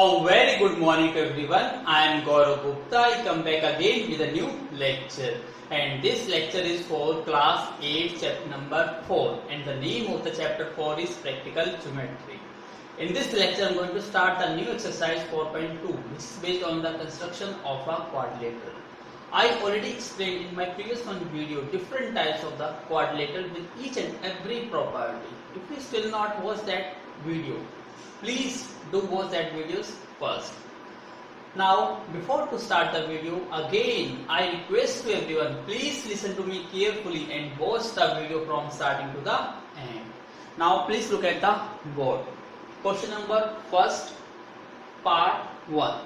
A very good morning to everyone. I am Gaurav Gupta. I come back again with a new lecture. And this lecture is for class 8 chapter number 4. And the name of the chapter 4 is Practical Geometry. In this lecture I am going to start the new exercise 4.2 which is based on the construction of a quadrilateral. I already explained in my previous one video different types of the quadrilateral with each and every property. If you still not watch that video, please do watch that videos first. Now before to start the video, again I request to everyone, please listen to me carefully and watch the video from starting to the end. Now please look at the board. Question number first, part 1.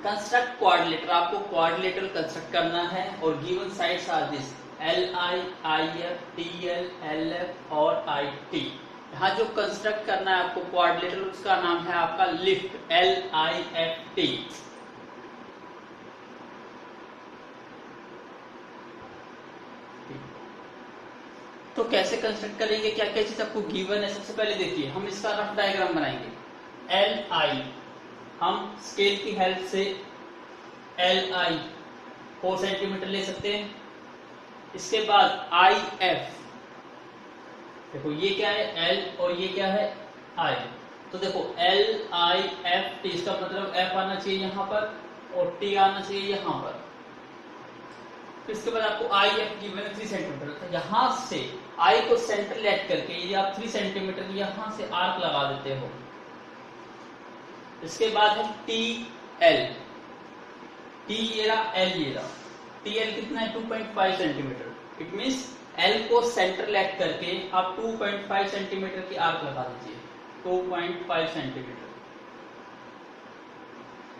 Construct quadrilateral, आपको quadrilateral construct करना है और given sides are this LI, IF, TL, LF और IT. यहाँ जो construct करना है आपको क्वाड्रिलेटरल उसका नाम है आपका लिफ्ट LIFT. तो कैसे कंस्ट्रक्ट करेंगे, क्या क्या चीज आपको गिवन है, सबसे पहले देखिए हम इसका रफ डायग्राम बनाएंगे. LI हम स्केल की हेल्प से LI 4 सेंटीमीटर ले सकते हैं. इसके बाद IF, देखो ये क्या है L और ये क्या है I. तो देखो LIFT, इसका मतलब F आना चाहिए यहाँ पर और T आना चाहिए यहाँ पर. इसके बाद आपको IF की मैंने 3 सेंटीमीटर, तो यहाँ से I को सेंटर लेट करके यदि आप 3 सेंटीमीटर यहाँ से आर्क लगा देते हो. इसके बाद है TL, T ये रहा, L ये रहा. TL कितना है 2.5 सेंटीमीटर. इट मीन्स L को सेंटर लेट करके आप 2.5 सेंटीमीटर की आर्क लगा दीजिए, 2.5 सेंटीमीटर.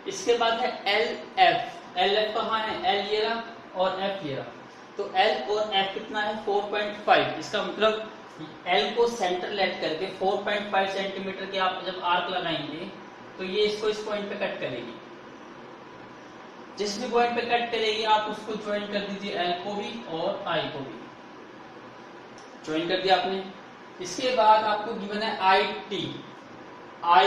इसके बाद है LF. LF कहाँ है, L ये रहा और F ये रहा. तो L और F कितना है 4.5. इसका मतलब L को सेंटर लेट करके 4.5 सेंटीमीटर की आप जब आर्क लगाएंगे तो ये इसको इस पॉइंट पे कट करेगी. जिस भी पॉइंट पे कट करेगी आप उसको ज्वाइन कर दीजिए, L को भी और I को भी ज्वाइन कर दिया आपने. इसके बाद आपको गिवन है IT, I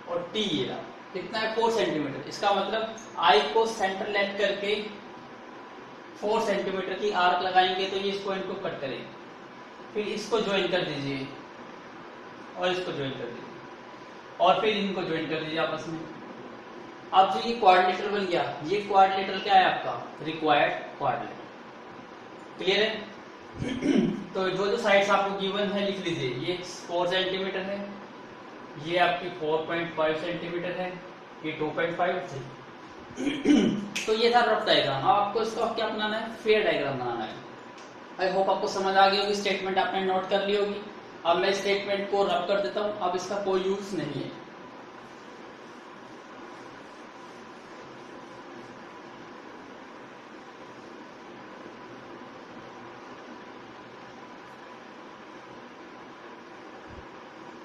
और T ये रहा, कितना है 4 सेंटीमीटर. इसका मतलब I को सेंटर लेट करके 4 सेंटीमीटर की आर्क लगाएंगे तो ये इस पॉइंट को कट करेगी. फिर इसको ज्वाइन कर दीजिए और इसको ज्वाइन कर दीजिए और फिर इनको ज्वाइन कर दीजिए आपस में. अब जो ये क्वाड्रिलेटरल बन गया, ये क्वाड्रिलेटरल क्या है आपका रिक्वायर्ड क्वाड्रिलेटरल. क्लियर है. तो जो जो साइड्स आपको गिवन है लिख लीजिए. ये 4 सेंटीमीटर है, ये आपकी 4.5 सेंटीमीटर है, ये 2.5 है. तो ये था रफ डायग्राम. अब आपको इसका क्या बनाना है, फेयर डायग्राम बनाना है. आई होप आपको समझ आ गई होगी. स्टेटमेंट आपने नोट कर ली होगी. अब मैं स्टेटमेंट को रब कर देता हूं. अब इसका कोई यूज नहीं है.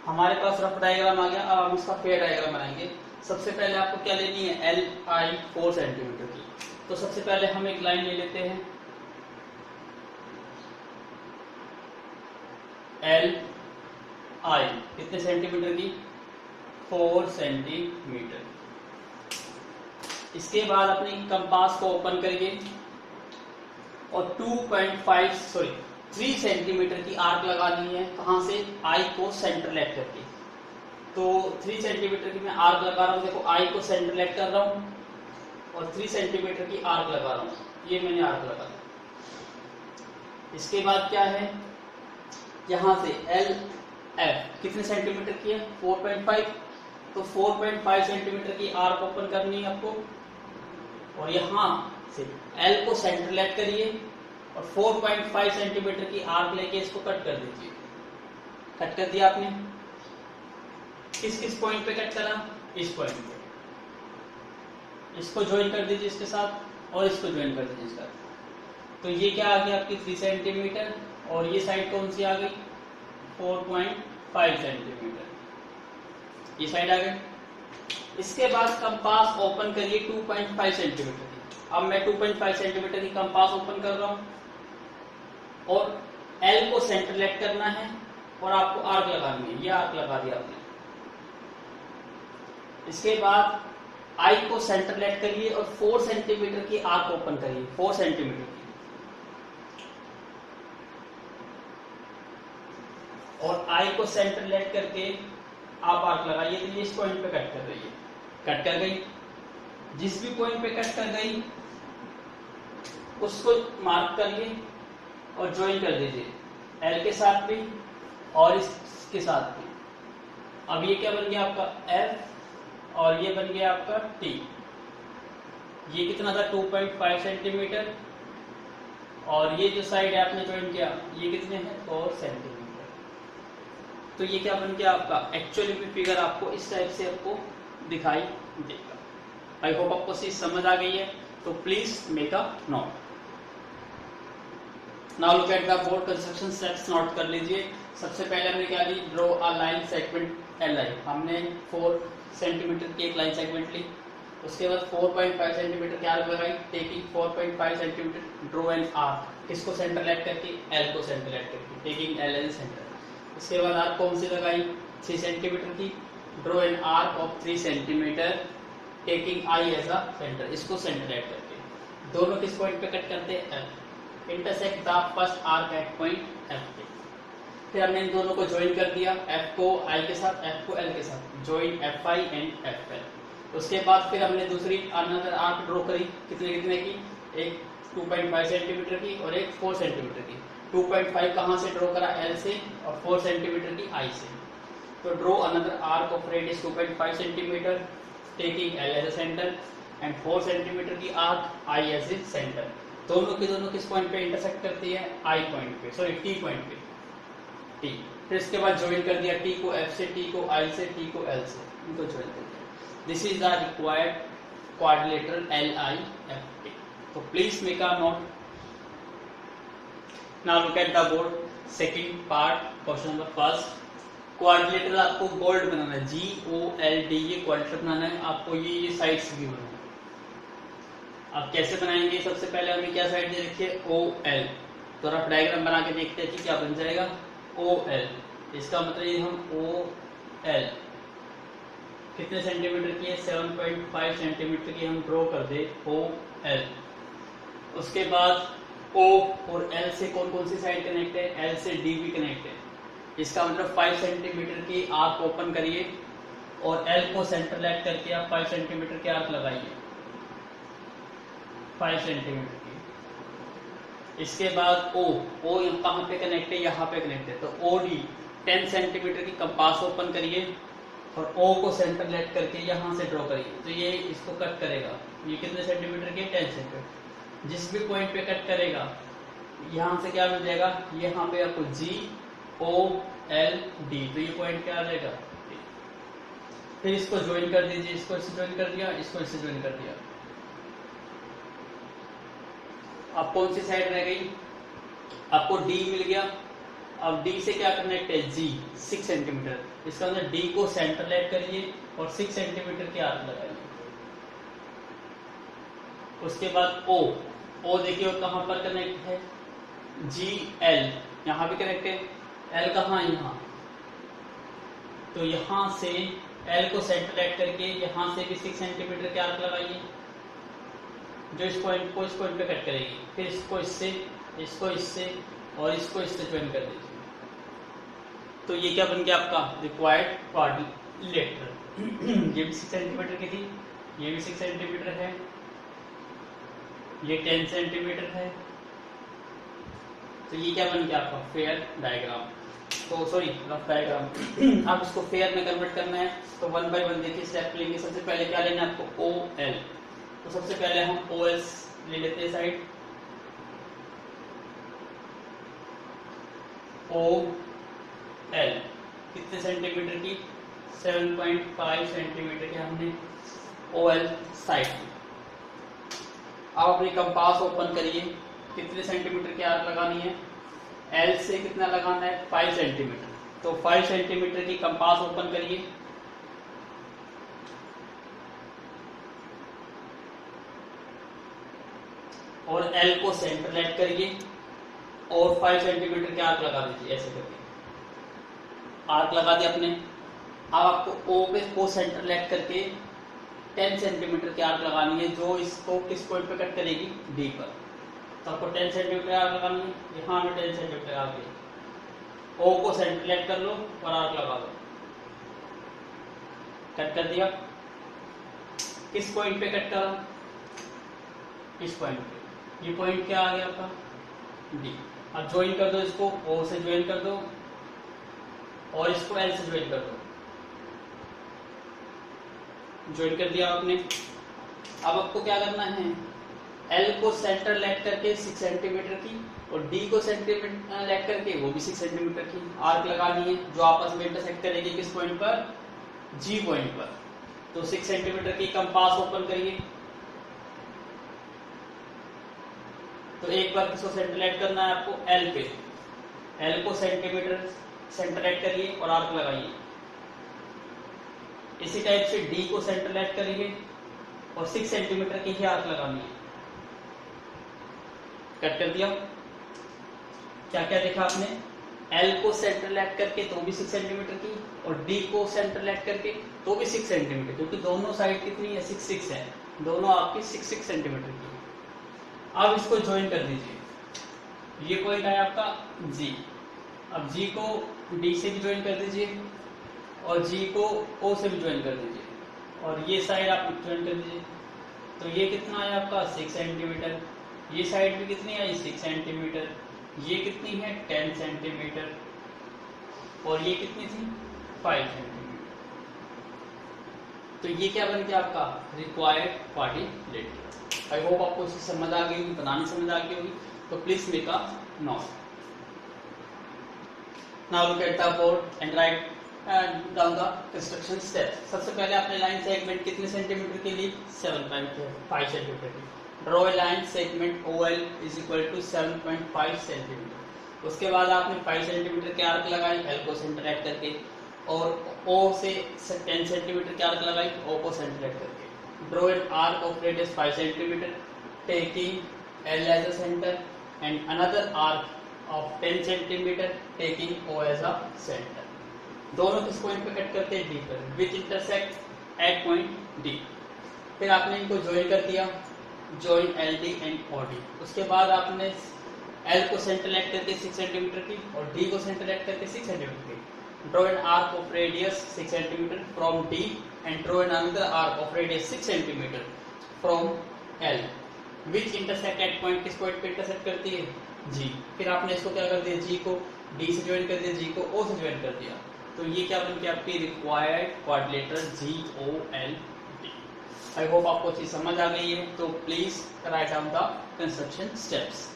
हमारे पास रफ डायग्राम आ गया. अब हम इसका फेयर डायग्राम बनाएंगे. सबसे पहले आपको क्या लेनी है, LI 4 सेंटीमीटर की. तो सबसे पहले हम एक लाइन ले लेते हैं LI कितने सेंटीमीटर की, 4 सेंटीमीटर. इसके बाद अपने कंपास को ओपन करिए और 3 सेंटीमीटर की आर्क लगानी है. कहां से, I को सेंटर लेट करके. तो 3 सेंटीमीटर की मैं आर्क लगा रहा हूं. देखो I को सेंटर लेट कर रहा हूं और 3 सेंटीमीटर की आर्क लगा रहा हूं. ये मैंने आर्क लगा दिया. इसके बाद क्या है, यहां से LF कितने सेंटीमीटर की है, 4.5. तो 4.5 सेंटीमीटर की आर्क ओपन करनी है आपको और यहां से L को सेंटर लेट करिए और 4.5 सेंटीमीटर की आर्क लेके इसको कट कर दीजिए. कट कर दिया आपने. किस पॉइंट पे कट करा, इस पॉइंट पे. इसको ज्वाइन कर दीजिए इसके साथ और इसको ज्वाइन कर दीजिए इसका. तो ये क्या आ गया आपकी 3 सेंटीमीटर और ये साइड कौन सी आ गई 4.5 सेंटीमीटर. ये साइड आ गई. इसके बाद कंपास ओपन करिए 2.5 सेंटीमीटर की. अब मैं 2.5 सेंटीमीटर की कंपास ओपन कर रहा हूं और L को सेंटर लेट करना है और आपको आर्क लगानी है. ये आर्क लगा दिया आपने. इसके बाद आई को सेंटर लेट करिए और 4 सेंटीमीटर की आर्क ओपन करिए, 4 सेंटीमीटर की, और आई को सेंटर लेट करके आप आर्क लगाइए। तो ये इस पॉइंट पे कट कर रही है, कट कर गई। जिस भी पॉइंट पे कट कर गई उसको मार्क करिए और ज्वाइन कर दीजिए, एल के साथ भी और इसके साथ भी। अब ये क्या बन गया आपका एफ और ये बन गया आपका टी। ये कितना था 2.5 सेंटीमीटर, और ये जो साइड है आपने ज्वाइन किया ये कितने हैं 4 सेंटीमीटर। तो ये क्या बन गया आपका, एक्चुअली में फिगर आपको इस टाइप से आपको दिखाई देगा। आई होप आपको चीज समझ आ गई है, तो please make a note. Now look at the board construction steps, note कर लीजिए। सबसे पहले हमने क्या ली, draw a line segment L I. हमने 4 सेंटीमीटर की एक लाइन सेगमेंट ली। उसके बाद 4.5 सेंटीमीटर की आर्क लगाई, taking 4.5 centimetre draw an arc. किसको सेंटर लेट करके, एल को सेंटर लेट करके, टेकिंग एल एज सेंटर। उसके बाद आर्क कौन सी लगाई, 3 सेंटीमीटर की, draw an arc of 3 centimetre, taking I as a centre. इसको सेंटर लेट करके दोनों किस पॉइंट पे कट करते हैं, F. Intersect the first arc at point F पे। फिर हमने इन दोनों को ज्वाइन कर दिया, एफ को आई के साथ, एफ को एल के साथ, join F I and F L. उसके बाद फिर हमने दूसरी अनदर आर्क ड्रॉ करी, कितने कितने की, एक 2.5 सेंटीमीटर की और एक 4 सेंटीमीटर की। 2.5 कहाँ से ड्रॉ करा, एल से, और 4 सेंटीमीटर की आई से। तो draw another arc of radius 2.5 centimetre, taking L as a centre, and 4 centimetre की arc I as a centre. दोनों की दोनों किस पॉइंट पे इंटरसेक्ट करती है, आई पॉइंट पे, सॉरी टी पॉइंट पे, टी। फिर इसके बाद ज्वाइन कर दिया, टी को एफ से, टी को आई से, टी को एल से, इनको ज्वाइन कर दिया। This is the required quadrilateral L I F T. तो please make a note. Now look at the board, second part, question number first. Quadrilateral आपको गोल्ड बनाना है, GOLD, ये क्वाड्रिलेटरल बनाना है आपको। ये साइड्स भी बनाना है। आप कैसे बनाएंगे, सबसे पहले हमें क्या साइड दे रखी है, OL। तो आप डायग्राम बना के देखते हैं कि क्या बन जाएगा, OL। इसका मतलब ये हम OL कितने सेंटीमीटर की है, 7.5 सेंटीमीटर की हम ड्रॉ कर दे OL। उसके बाद O और L से कौन कौन सी साइड कनेक्ट है, L से D भी कनेक्ट है। इसका मतलब 5 सेंटीमीटर की आर्क ओपन करिए और L को सेंटर लेट करके आप 5 सेंटीमीटर की आर्क लगाइए, 5 सेंटीमीटर की। इसके बाद O कहाँ पे कनेक्ट है, यहाँ पे कनेक्ट है। तो OD 10 सेंटीमीटर की कंपास ओपन करिए और O को सेंटर लेट करके यहाँ से ड्रॉ करिए। तो ये इसको कट करेगा, ये कितने सेंटीमीटर की, 10 सेंटीमीटर। जिस भी पॉइंट पे कट करेगा यहाँ से क्या मिल जाएगा, यहाँ पे आपको GOLD। तो ये पॉइंट क्या आ जाएगा, फिर इसको ज्वाइन कर दीजिए, इसको इससे ज्वाइन कर दिया, इसको इससे ज्वाइन कर दिया। अब कौन सी साइड रह गई, आपको D मिल गया। अब D से क्या कनेक्ट है, G 6 सेंटीमीटर। इसका मतलब D को सेंटर लेट करिए और 6 सेंटीमीटर की आर्क लगाइए। उसके बाद O देखिए कहाँ पर कनेक्ट है, GL, यहाँ भी कनेक्ट है। L कहाँ, यहाँ। तो यहाँ से L को सेंटर लेट करके यहाँ से भी 6 सेंटीमीटर की आर्क लगाइए, जो इस पॉइंट को इस पॉइंट पे कट करेगी। फिर इसको इससे, इसको इससे और इसको इससे ज्वाइन कर दीजिए। तो ये क्या बन गया आपका रिक्वायर्ड क्वाड्रिलेटरल। ये भी 6 सेंटीमीटर की थी, ये भी 6 सेंटीमीटर है, ये 10 सेंटीमीटर है। तो ये क्या बन गया आपका फेयर डायग्राम, तो सॉरी रफ डायग्राम। आप इसको फेयर में कन्वर्ट करना है तो 1 बाय 1 देखिए स्टेप लेंगे। सबसे पहले क्या लेना है आपको, OL। तो सबसे पहले हम OL ले लेते हैं साइड, OL कितने सेंटीमीटर की, 7.5 सेंटीमीटर की हमने OL साइड की। अब अपनी कंपास ओपन करिए, कितने सेंटीमीटर की आर्क लगानी है, L से कितना लगाना है, 5 सेंटीमीटर। तो 5 सेंटीमीटर की कंपास ओपन करिए और L को सेंटर लेट करिए और 5 सेंटीमीटर की आर्क लगा दीजिए। ऐसे करके आर्क लगा दिया अपने। अब आपको ओ पे को सेंटर लेट करके 10 सेंटीमीटर की आर्क लगानी है, जो इसको किस पॉइंट पे कट करेगी, डी पर। तो आपको 10 सेंटीमीटर आर्क लगानी है, यहाँ में 10 सेंटीमीटर आर्क है, ओ को सेंटर लेट कर लो और आर्क लगा दो, कट कर दिया। किस पॉइंट पे कट करा, इस पॉइंट पे, ये पॉइंट क्या आ गया आपका, डी। अब ज्वाइन कर दो इसको, ओ से ज्वाइन कर दो और इसको एल से ज्वाइन कर दो, ज्वाइन कर दिया आपने। अब आपको क्या करना है, एल को सेंटर लेट करके 6 सेंटीमीटर की और डी को सेंटीमीटर लेट करके वो भी 6 सेंटीमीटर की आर्क लगानी है, जो आपस में इंटरसेक्ट करेगी किस पॉइंट पर, जी पॉइंट पर। तो 6 सेंटीमीटर की कंपास ओपन करिए, तो एक बार किसको सेंटर लेट करना है आपको, एल पे, एल को सेंटीमीटर सेंटर लेट करिए और आर्क लगाइए। इसी टाइप से डी को सेंटर लेट करिए और 6 सेंटीमीटर की ही आर्क लगानी है, कट कर दिया। क्या क्या देखा आपने, एल को सेंटर लेट करके तो भी 6 सेंटीमीटर की और डी को सेंटर लेट करके तो भी 6 सेंटीमीटर, क्योंकि दोनों साइड कितनी है, 6 है, दोनों आपकी 6 सेंटीमीटर की। अब इसको ज्वाइन कर दीजिए, ये पॉइंट है आपका जी। अब जी को डी से भी ज्वाइन कर दीजिए और जी को ओ से भी ज्वाइन कर दीजिए और ये साइड आप ज्वाइन कर दीजिए। तो ये कितना है आपका 6 सेंटीमीटर, ये साइड भी कितनी आई 6 सेंटीमीटर, ये कितनी है 10 सेंटीमीटर और ये कितनी थी 5 सेंटीमीटर। तो ये क्या बन गया आपका रिक्वायर्ड क्वाड्रिलेटरल। आई होप आपको इसकी समझ आ गई होगी, बनानी समझ आ गई होगी, तो please make a note. Now look at the board and right down the construction steps. सबसे पहले आपने लाइन सेगमेंट कितने सेंटीमीटर के लिए 7.5 सेंटीमीटर की। Draw a line segment OL is equal to 7.5 centimetre. उसके बाद आपने 5 सेंटीमीटर के आर्क लगाई L को सेंटर लेट करके और O से 10 सेंटीमीटर की आर्क लगाई O को सेंटर लेट करके। Draw an arc of radius 5 centimetre taking L as a center and another arc of 10 centimetre taking O as a center। दोनों किस पॉइंट पे कट करते हैं, डी पर, विच इंटरसेक्ट एट पॉइंट डी। फिर आपने इनको ज्वाइन कर दिया, ज्वाइन LD एंड OD। उसके बाद आपने L को सेंटर लेट करके 6 सेंटीमीटर की और D को सेंटर लेट करके 6 सेंटीमीटर की। Draw an arc of radius 6 centimetre from D and draw an another arc of radius 6 centimetre from L, which intersect at point, किस पॉइंट पे इंटरसेक्ट करती है, G। फिर आपने इसको क्या कर दिया, G को D से ज्वाइन कर दिया, G को O से ज्वाइन कर दिया। तो ये क्या बन गया आपकी required quadrilateral GOLD। I hope आपको चीज समझ आ गई है, तो please write down the construction steps.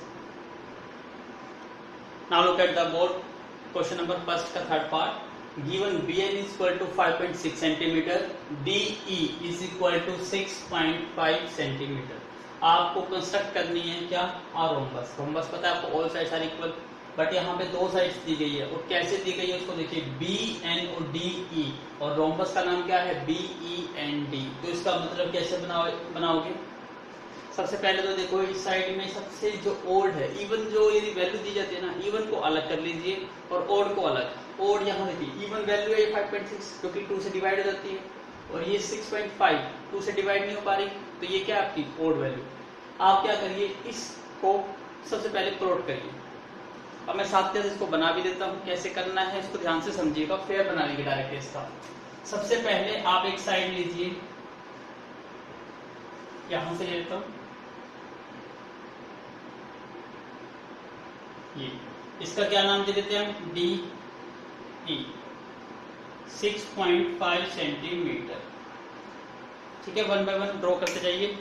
Now look at the board, question number first का third part. Given BN is equal to 5.6 centimetre, DE is equal to 6.5 centimetre. आपको construct करनी है क्या, रोम्बस। रोम्बस पता है आपको, all sides are equal, but यहाँ पे 2 साइड्स दी गई है और कैसे दी गई है उसको देखिए, BN और DE और रोम्बस का नाम क्या है, BEND। तो इसका मतलब कैसे बनाओगे। सबसे पहले तो देखो इस साइड में सबसे जो ओड है, इवन जो यदि वैल्यू दी जाती है ना, इवन को अलग कर लीजिए और ओड को अलग। ओड यहाँ देखिए, इवन वैल्यू है 5.6 क्योंकि 2 से डिवाइड हो जाती है और ये 6.5 2 से डिवाइड नहीं हो पा रही, तो ये क्या आपकी ओड वैल्यू। आप क्या करिए, इसको सबसे पहले प्लॉट करिए। अब मैं साथ साथ इसको बना भी देता हूँ, कैसे करना है इसको ध्यान से समझिएगा, फिर बना लेंगे डायरेक्ट इसका। सबसे पहले आप एक साइड लीजिए, यहां से लेता हूं ये, इसका क्या नाम दे देते हैं हम, DE 6.5 सेंटीमीटर। ठीक है, 1 बाय 1 ड्रॉ करते जाइए।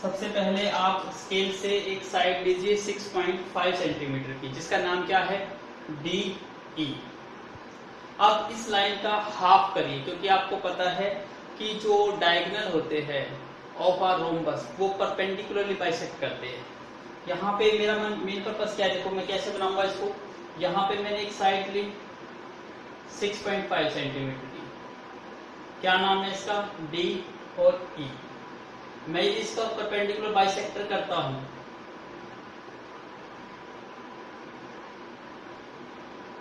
सबसे पहले आप स्केल से एक साइड लीजिए 6.5 सेंटीमीटर की, जिसका नाम क्या है, DE। अब इस लाइन का हाफ करिए, क्योंकि आपको पता है कि जो डायगोनल होते हैं ऑफ आर रोम्बस वो परपेंडिकुलरली बाइसेक्ट करते हैं। यहाँ पे मेरा मेन पर्पस क्या है, देखो मैं कैसे बनाऊंगा इसको। यहाँ पे मैंने एक साइड ली 6.5 सेंटीमीटर की, क्या नाम है इसका, D और E। मैं इसका परपेंडिकुलर बाइसेक्टर करता हूं,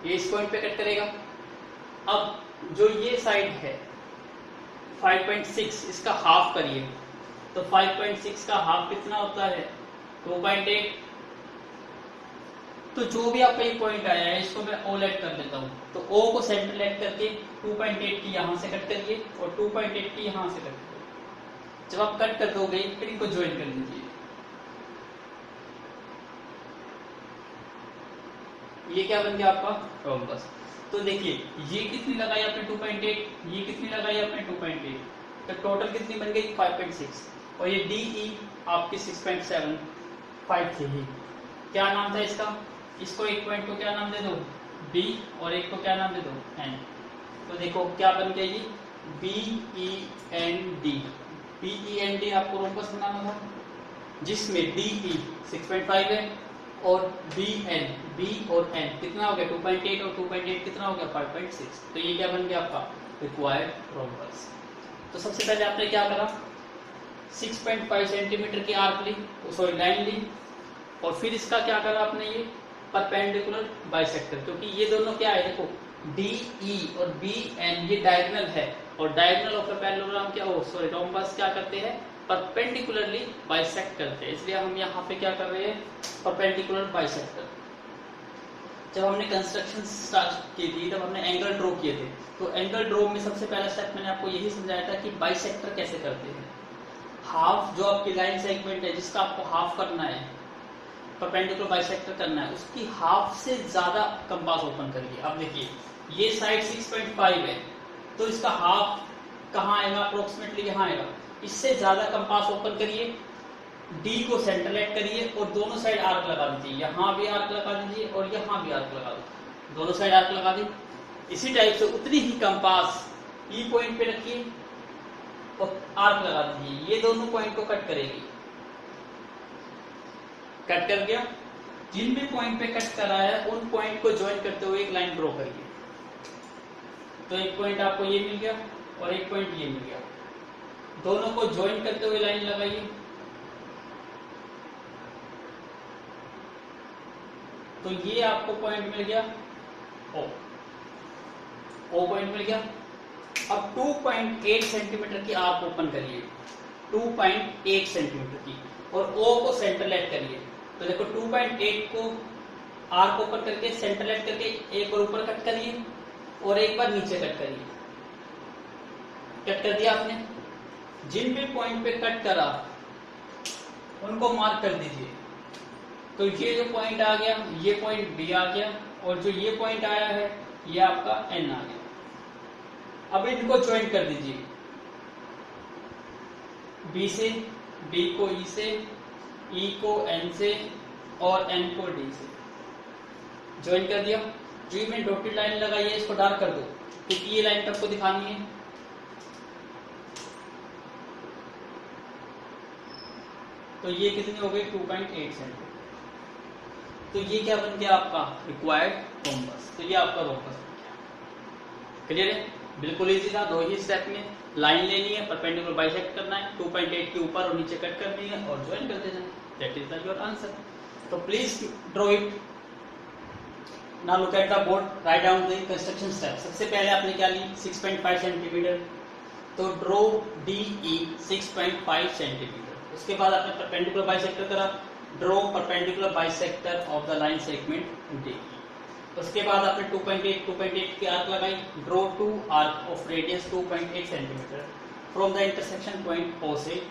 ये इस पॉइंट पे कट करेगा। अब जो ये साइड है 5.6, इसका हाफ करिए तो 5.6 का हाफ कितना होता है 2.8। तो जो भी आपका ये पॉइंट आया है इसको मैं O लेट कर देता हूँ। तो O को सेंटर लेट करके 2.8 की यहाँ से कट करिए और 2.8 की यहाँ से कट करिए। जब आप कट कर दोगे फिर इनको ज्वाइन कर दीजिए। ये क्या बन गया आपका रोम्बस। तो देखिए ये कितनी लगाई आपने 2.8, ये कितनी लगाई आपने 2.8, तो टोटल कितनी बन गई 5.6। और ये DE आपकी 6.75 थी। क्या नाम था इसका, इसको एक पॉइंट को क्या नाम दे दो B और एक को क्या नाम दे दो N। तो देखो क्या बन गया ये BEND। BEND आपको रोम्बस बनाना था जिसमें DE 6.5 है और BN B और N कितना हो गया 2.8 और 2.8 कितना हो गया 5.6। तो ये क्या बन गया आपका रिक्वायर्ड रोम्बस। तो सबसे पहले आपने क्या करा 6.5 सेंटीमीटर की आर्क ली, सॉरी लाइन ली, और फिर इसका क्या करा आपने ये परपेंडिकुलर बाइसेक्टर, क्योंकि ये दोनों क्या है देखो DE और BN ये डायगोनल है और डायगोनल ऑफ पैरेललोग्राम क्या सॉरी रोम्बस क्या करते हैं परपेंडिकुलरली बाइसेक्ट करते हैं। इसलिए हम यहाँ पे क्या कर रहे हैं परपेंडिकुलर बाइसेक्टर। जब हमने कंस्ट्रक्शन स्टार्ट की थी तब हमने एंगल ड्रॉ किए थे। तो एंगल ड्रॉ में सबसे पहला स्टेप मैंने आपको यही समझाया था कि बाइसेक्टर कैसे करते हैं। हाफ जो आपकी लाइन सेगमेंट है जिसका आपको हाफ करना है परपेंडिकुलर बाइसेक्टर करना है उसकी हाफ से ज्यादा कंपास ओपन करिए। अब देखिए ये साइड 6.5 है तो इसका हाफ कहाँ आएगा अप्रोक्सीमेटली यहाँ आएगा। इससे ज्यादा कंपास ओपन करिए, D को सेंटर लेट करिए और दोनों साइड आर्क लगा दीजिए। यहाँ भी आर्क लगा दीजिए और यहाँ भी आर्क लगा दीजिए, दोनों साइड आर्क लगा दी। इसी टाइप से उतनी ही कंपास E पॉइंट पे रखिए और आर्क लगा दीजिए। ये दोनों पॉइंट को कट करेगी। कट कर गया, जिन भी पॉइंट पे कट करा है उन पॉइंट को ज्वाइन करते हुए एक लाइन ड्रॉ करिए। तो एक पॉइंट आपको ये मिल गया और एक पॉइंट ये मिल गया, दोनों को ज्वाइन करते हुए लाइन लगाइए। तो ये आपको पॉइंट मिल गया O पॉइंट मिल गया। अब 2.8 सेंटीमीटर की आर्क ओपन करिए, 2.8 सेंटीमीटर की, और O को सेंटर लेट करिए। तो देखो 2.8 को आर्क ओपन करके सेंटर लेट करके एक और ऊपर कट करिए और एक बार नीचे कट करिए। कट कर दिया आपने, जिन भी पॉइंट पे कट करा उनको मार्क कर दीजिए। तो ये जो पॉइंट आ गया ये पॉइंट B आ गया और जो ये पॉइंट आया है ये आपका N आ गया। अब इनको ज्वाइन कर दीजिए, B से, B को E से, E को N से और N को D से ज्वाइन कर दिया। जो में डॉटेड लाइन लगाई है इसको डार्क कर दो क्योंकि ये लाइन आपको दिखानी है। तो ये कितनी हो गई 2.8 सेंटीमीटर। तो ये क्या बन गया आपका रिक्वायर्ड रोम्बस। तो ये आपका रोम्बस बन गया। क्लियर है, बिल्कुल इजी था। दो ही स्टेप में लाइन लेनी है, परपेंडिकुलर बाइसेक्ट करना है, 2.8 के ऊपर और नीचे कट करनी है और ज्वाइन कर देना है। That is the your answer. तो please draw it. Now look at the board, write down the construction step. सबसे पहले आपने क्या ली 6.5 सेंटीमीटर, तो ड्रॉ DE 6.5 सेंटीमीटर। उसके बाद आपने परपेंडिकुलर बाइसेक्टर करा, draw perpendicular bisector of the line segment DE। उसके बाद आपने 2.8 की आर्क लगाई, draw 2 arc of radius 2.8 centimetre from the intersection point O से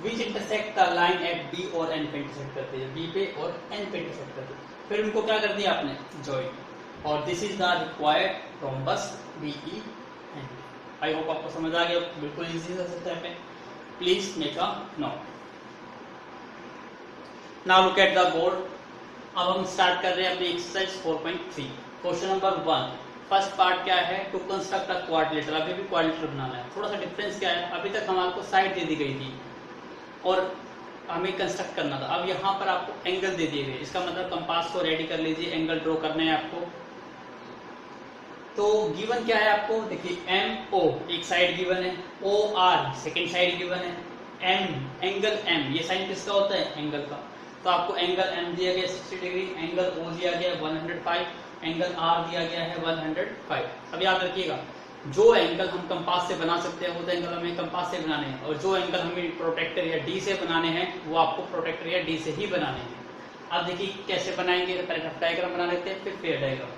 विच intersect the line at B और N पे इंटरसेक्ट करते हैं, B पे और N पे इंटरसेक्ट करते हैं। फिर उनको क्या कर दिया आपने जॉइन, और this is the required rhombus BEND। I hope आपको समझ आ गया, बिल्कुल इजी सा स्टेप है। Please make a note. Now look at the board. अब हम स्टार्ट कर रहे हैं अपनी exercise 4.3। Question number 1, first part क्या है, टू कंस्ट्रक्ट अ क्वाड्रिलेटरल। अभी भी क्वाड्रिलेटरल बनाना है। थोड़ा सा डिफरेंस क्या है, अभी तक हमारे साइड दे दी गई थी और हमें कंस्ट्रक्ट करना था। अब यहाँ पर आपको एंगल दे दिए गए, इसका मतलब कंपास को रेडी कर लीजिए, एंगल ड्रॉ करने हैं आपको। तो गिवन क्या है आपको, देखिए MO एक साइड गिवन है, OR सेकेंड साइड गिवन है, M एंगल M ये साइन किसका होता है एंगल का। तो आपको एंगल M दिया गया 60 डिग्री, एंगल O दिया गया 105 एंगल आर दिया गया है 105। अब याद रखिएगा, जो एंगल हम कंपास से बना सकते हैं वो तो एंगल हमें कंपास से बनाने हैं, और जो एंगल हमें प्रोटेक्टर या डी से बनाने हैं वो आपको प्रोटेक्टर या डी से ही बनाने हैं। अब देखिए कैसे बनाएंगे, तो पहले डायग्राम बना लेते हैं, फिर फेयर डायग्राम।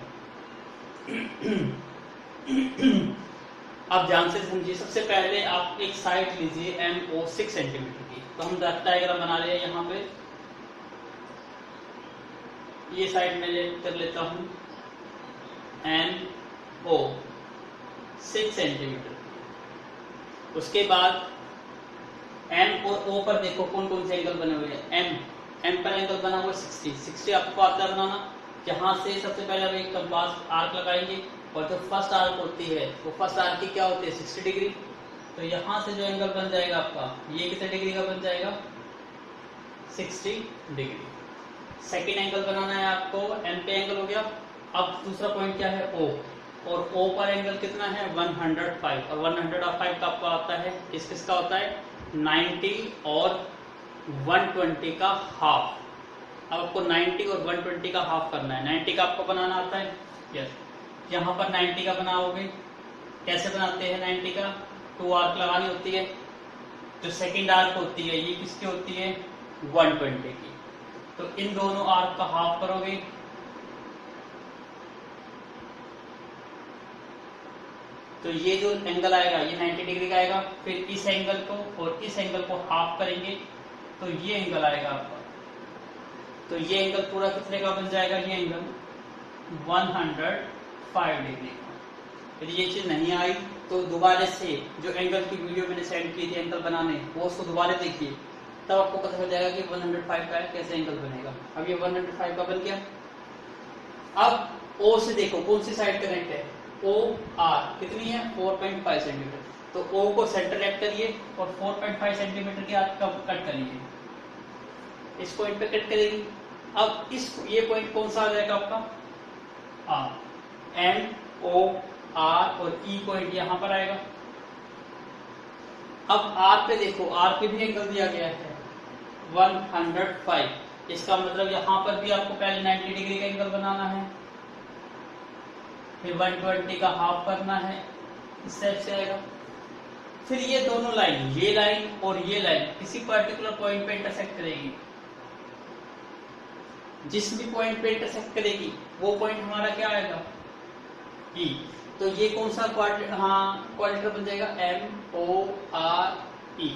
अब ध्यान से समझिए, सबसे पहले आप एक साइड लीजिए MO 6 सेंटीमीटर की। तो हम डायग्राम बना रहे हैं यहाँ पे, ये साइड में कर लेता हूँ MO 6 सेंटीमीटर। उसके बाद M और O पर देखो कौन कौन से एंगल बने हुए हैं। M पर एंगल बना हुआ 60 आपको आता है बनाना। यहाँ से सबसे पहले हम एक कंपास आर्क लगाएंगे, और जो फर्स्ट आर्क होती है वो फर्स्ट आर्क की क्या होती है 60 डिग्री। तो यहाँ से जो एंगल बन जाएगा आपका, ये कितने डिग्री का बन जाएगा 60 डिग्री। सेकेंड एंगल बनाना है आपको, M पे एंगल हो गया। अब दूसरा पॉइंट क्या है O, और O पर एंगल कितना है 105, और 105 का आपको आता है, किसका होता है 90 और 120 का हाफ। अब आपको 90 और 120 का हाफ करना है। 90 का आपको बनाना आता है, यस। यहाँ पर 90 का बनाओगे, कैसे बनाते हैं 90 का, 2 आर्क लगानी होती है। जो सेकंड आर्क होती है ये किसकी होती है 120 की। तो इन दोनों आर्क का हाफ करोगे, तो ये जो एंगल आएगा ये 90 डिग्री का आएगा। फिर इस एंगल को और इस एंगल को हाफ करेंगे, तो ये एंगल आएगा आपका। तो ये एंगल पूरा कितने का बन जाएगा, ये एंगल 105 डिग्री का। फिर ये चीज नहीं आई तो दोबारा से जो एंगल की वीडियो मैंने सेंड की थी एंगल बनाने, वो उसको दोबारा देखिए, तब आपको पता चल जाएगा कि 105 का कैसे एंगल बनेगा। अब ये 105 का बन गया। अब O से देखो कौन सी साइड कनेक्ट है, OR कितनी है 4.5 सेंटीमीटर। तो O को सेंटरलेट करिए और 4.5 सेंटीमीटर की आप कट करिए, इस पॉइंट पे कट करेगी। अब ये पॉइंट कौन सा आ जाएगा आपका R, MO R, और E पॉइंट यहाँ पर आएगा। अब R पे देखो, R पे भी एंगल दिया गया है 105। इसका मतलब यहाँ पर भी आपको पहले 90 डिग्री का एंगल बनाना है, फिर 120 का हाफ करना है, इस टाइप से आएगा। फिर ये दोनों लाइन, ये लाइन और ये लाइन किसी पर्टिकुलर पॉइंट पे इंटरसेक्ट करेगी। जिस भी पॉइंट पे इंटरसेक्ट करेगी वो पॉइंट हमारा क्या आएगा E। तो ये कौन सा क्वाड्रेटर बन जाएगा MORE।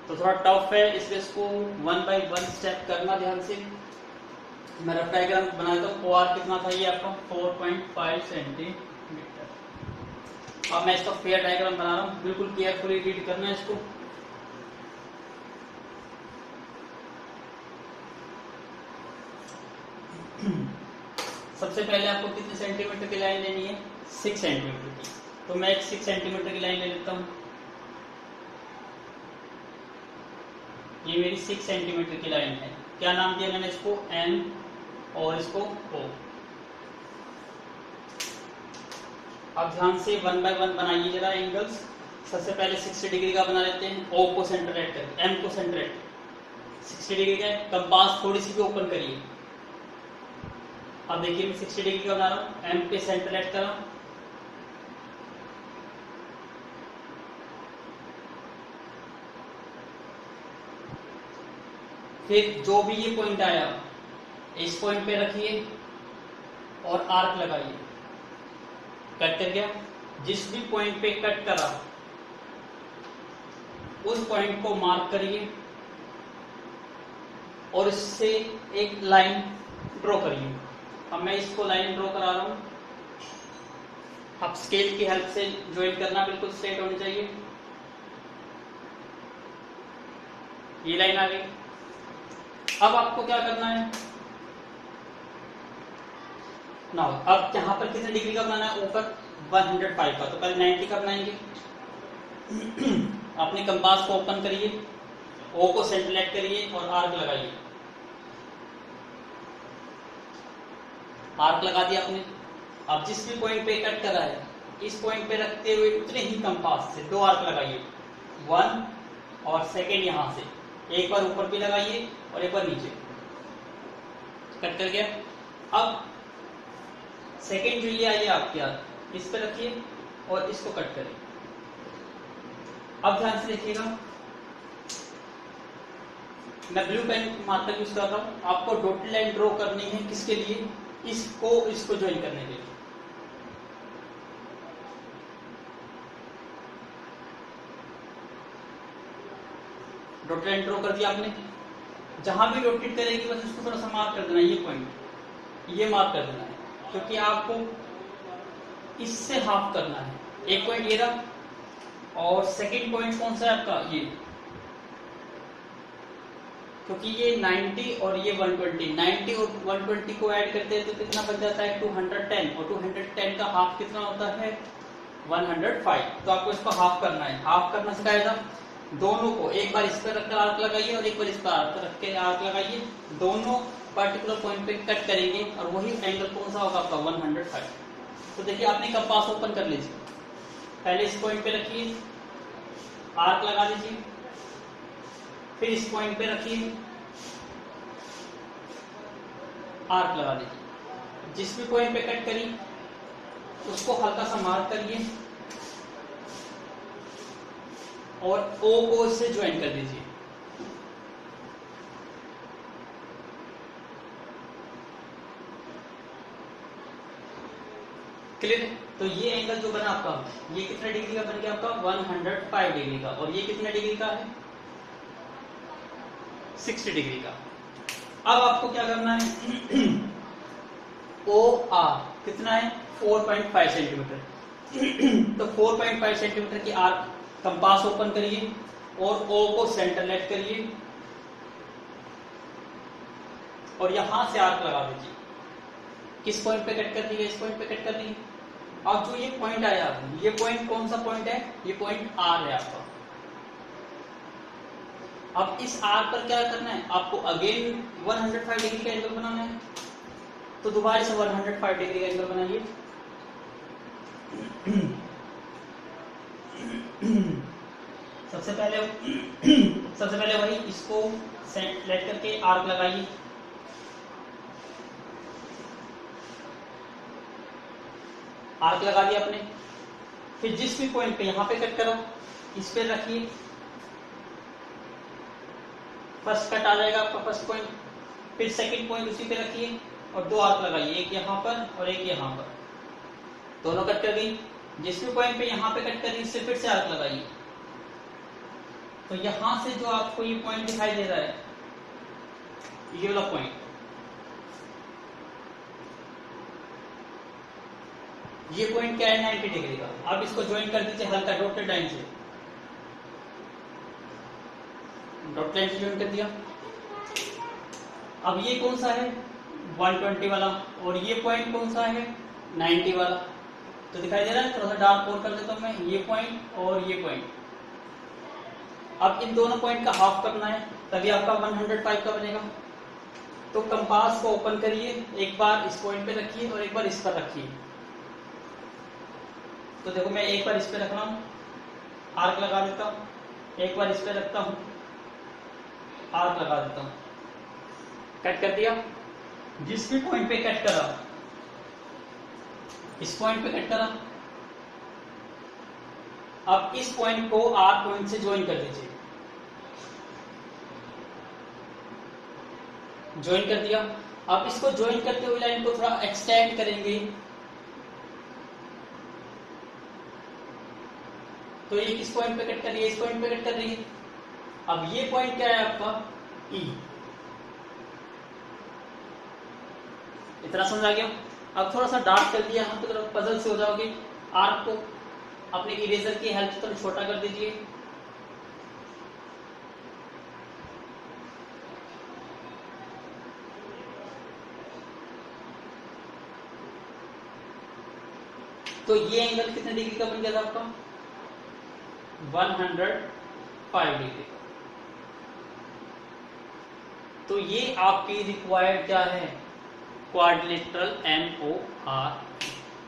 तो थोड़ा टफ है, इसलिए इसको 1 by 1 स्टेप करना ध्यान से। मैं रफ डायग्राम बनाता हूँ। OR कितना था ये आपका 4.5 सेंटीमीटर। अब मैं इसका फेयर डायग्राम बना रहा हूँ, बिल्कुल केयरफुली रीड करना है इसको। सबसे पहले आपको कितने सेंटीमीटर की लाइन लेनी है 6 सेंटीमीटर की। तो मैं एक 6 सेंटीमीटर की लाइन ले लेता हूँ। ये मेरी 6 सेंटीमीटर की लाइन है। क्या नाम दिया मैंने इसको M और इसको O। अब ध्यान से 1 by 1 बनाइए जरा एंगल्स। सबसे पहले 60 डिग्री का बना लेते हैं। O को सेंटरेट करके, M को सेंटरेट 60 डिग्री का है। कंपास थोड़ी सी भी ओपन करिए। अब देखिए मैं 60 डिग्री का बना रहा हूँ, M पे सेंटरेट कर रहा हूँ। फिर जो भी ये पॉइंट आया इस पॉइंट पे रखिए और आर्क लगाइए। कट कर गया। जिस भी पॉइंट पे कट करा उस पॉइंट को मार्क करिए और इससे एक लाइन ड्रॉ करिए। अब मैं इसको लाइन ड्रॉ करा रहा हूं। अब स्केल की हेल्प से ज्वाइन करना, बिल्कुल स्ट्रेट होनी चाहिए। ये लाइन आ गई। अब आपको क्या करना है ना, अब यहां पर कितने डिग्री का बनाना है, ऊपर 105 का। तो पहले 90 का बनाएंगे। अपने कंपास को ओपन करिए, O को सेंटरलेट करिए और आर्क लगाइए। आर्क लगा दिया आपने। अब जिस भी पॉइंट पे कट करा है इस पॉइंट पे रखते हुए उतने ही कंपास से 2 आर्क लगाइए, 1 और सेकेंड यहां से एक बार ऊपर भी लगाइए और एक बार नीचे। कट कर गया। अब सेकेंड जो ये आई है आपके हाथ, इस पे रखिए और इसको कट करिए। अब ध्यान से देखिएगा, मैं ब्लू पेन मार्कर यूज कर रहा हूं, आपको डॉटेड लाइन ड्रॉ करनी है किसके लिए, इसको ज्वाइन करने के लिए। डॉटेड लाइन ड्रॉ कर दिया आपने, जहां भी डॉटेड करेगी बस इसको थोड़ा सा मार्क कर देना, ये पॉइंट ये मार्क कर देना है, क्योंकि आपको इससे हाफ करना है। एक पॉइंट ये रहा, और सेकंड पॉइंट कौन सा है आपका, ये, क्योंकि ये 90 और ये 120, 90 और 120 को ऐड करते हैं तो कितना बन जाता है 210, और 210 का हाफ कितना होता है 105। तो आपको इसको हाफ करना है। हाफ करना सिखाएगा, दोनों को एक बार इस पर रखकर आर्क लगाइए और एक बार इस पर आर्क रख के आर्क लगाइए, दोनों पर्टिकुलर पॉइंट पे कट करेंगे और वही एंगल कौन सा होगा आपका 105। तो देखिए आपने कंपास ओपन कर लीजिए, पहले इस पॉइंट पे रखिए, आर्क लगा दीजिए, फिर इस पॉइंट पे रखिए, आर्क लगा दीजिए। जिस भी पॉइंट पे कट करी उसको हल्का सा मार्क करिए और ओ को इससे ज्वाइन कर दीजिए। क्लियर? तो ये एंगल जो बना आपका, ये कितना डिग्री का बन गया आपका 105 डिग्री का, और ये कितना डिग्री का है 60 डिग्री का। अब आपको क्या करना है ओ आर कितना है 4.5 सेंटीमीटर। तो 4.5 सेंटीमीटर की आर्क कंपास ओपन करिए और ओ को सेंटर लेट करिए और यहां से आर्क लगा दीजिए। किस पॉइंट पे कट कर दिए, इस पॉइंट पे कट कर दिए। अब जो ये पॉइंट आया, ये पॉइंट कौन सा पॉइंट है, ये पॉइंट आर है आपका। अब इस आर पर क्या करना है आपको, अगेन 105 डिग्री का एंगल बनाना है। तो दोबारा से 105 डिग्री का एंगल बनाइए। सबसे पहले वही इसको सेलेक्ट करके आर्क लगाइए। आर्क लगा दिया आपने, फिर जिस भी पॉइंट पे यहां पे कट करो इस पे रखिए, फर्स्ट कट आ जाएगा आपका फर्स्ट पॉइंट, फिर सेकंड पॉइंट उसी पे रखिए और दो आर्क लगाइए, एक यहां पर और एक यहां पर, दोनों कट कर दी। जिस भी पॉइंट पे यहां पे कट कर दी इससे फिर से आर्क लगाइए। तो यहां से जो आपको ये पॉइंट दिखाई दे रहा है, ये वाला पॉइंट, ये पॉइंट क्या है 90 डिग्री का। अब इसको ज्वाइन कर दीजिए हल्का डॉटेड लाइन से, डॉट लाइन से ज्वाइन कर दिया। अब ये कौन सा है 120 वाला, और ये पॉइंट कौन सा है 90 वाला। तो दिखाई दे रहा है, थोड़ा सा डार्क और कर देता हूं मैं, ये पॉइंट और ये पॉइंट। अब इन दोनों पॉइंट का हाफ करना है, तभी आपका 105 का बनेगा। तो कंपास को ओपन करिए, एक बार इस पॉइंट पे रखिए और एक बार इस पर रखिए। तो देखो मैं एक बार इस पे रख रहा हूं, आर्क लगा देता हूं, एक बार इस पे रखता हूं, आर्क लगा देता हूं, कट कर दिया। जिस भी पॉइंट पे कट करा, इस पॉइंट पे कट करा, अब इस पॉइंट को आर पॉइंट से ज्वाइन कर दीजिए। ज्वाइन कर दिया। अब इसको ज्वाइन करते हुए लाइन को थोड़ा एक्सटेंड करेंगे, तो ये किस पॉइंट पे कट कर रही है, इस पॉइंट पे कट कर रही है। अब ये पॉइंट क्या है आपका ई। इतना समझ आ गया। अब थोड़ा सा डार्क कर दिया, हम तो पजल से हो जाओगे। आर्क को अपने इरेजर की हेल्प से थोड़ा छोटा कर दीजिए। तो ये एंगल कितने डिग्री का बन गया था आपका 105 डिग्री। तो ये आपकी रिक्वायर्ड क्या है क्वाड्रिलेटरल MOR।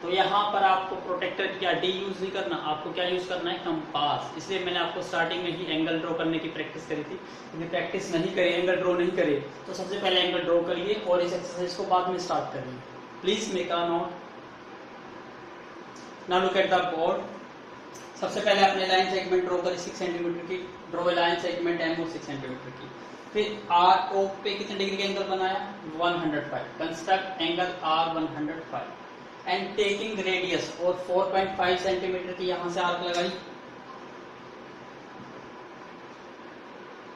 तो यहाँ पर आपको प्रोटेक्टर या डी यूज नहीं करना, आपको क्या यूज करना है कंपास। इसलिए मैंने आपको स्टार्टिंग में ही एंगल ड्रॉ करने की प्रैक्टिस करी थी। यदि प्रैक्टिस नहीं करी, एंगल ड्रॉ नहीं करे, तो सबसे पहले एंगल ड्रॉ करिए और इस एक्सरसाइज को बाद में स्टार्ट करिए। Please make a note now look at the board. सबसे पहले आपने लाइन सेगमेंट ड्रॉ करी 6 सेंटीमीटर की, draw line segment MO 6 centimetre की। फिर आर ओ पे कितने डिग्री का एंगल बनाया 105, construct angle R 105 and taking radius और 4.5 सेंटीमीटर की यहां से आर्क लगाई,